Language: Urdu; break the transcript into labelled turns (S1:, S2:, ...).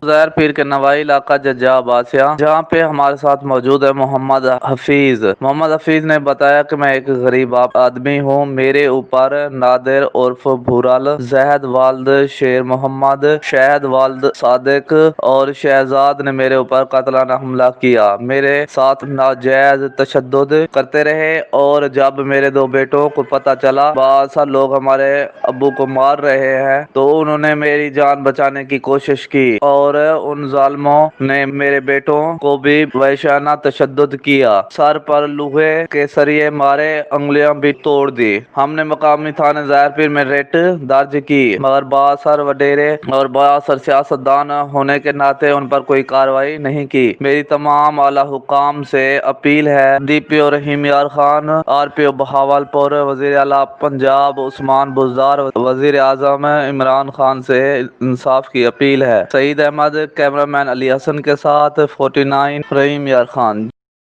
S1: زہر پیر کے نوائی علاقہ ججا آباسیہ، جہاں پہ ہمارے ساتھ موجود ہے محمد حفیظ۔ محمد حفیظ نے بتایا کہ میں ایک غریب آدمی ہوں، میرے اوپر نادر عرف بھورال، زہد والد شیر محمد، شہد والد صادق اور شہزاد نے میرے اوپر قاتلانہ حملہ کیا، میرے ساتھ ناجائز تشدد کرتے رہے، اور جب میرے دو بیٹوں کو پتہ چلا بہت سا لوگ ہمارے ابو کو مار رہے ہیں تو انہوں نے میری جان بچانے کی کوشش کی، اور ان ظالموں نے میرے بیٹوں کو بھی وحشیانہ تشدد کیا، سر پر لوہے کے سریے مارے، انگلیاں بھی توڑ دی۔ ہم نے مقامی تھانے ظاہر پیر میں ریٹ درج کی، مگر بااثر وڈیرے اور بااثر سیاستدان ہونے کے ناطے ان پر کوئی کارروائی نہیں کی۔ میری تمام اعلیٰ حکام سے اپیل ہے، ڈی پی او رحیم یار خان، آر پی او بہاولپور، وزیر اعلیٰ پنجاب عثمان بزدار، وزیر اعظم عمران خان سے انصاف کی اپیل ہے۔ سعید احمد، کیمرہ مین علی حسن کے ساتھ 49 رحیم یار خان۔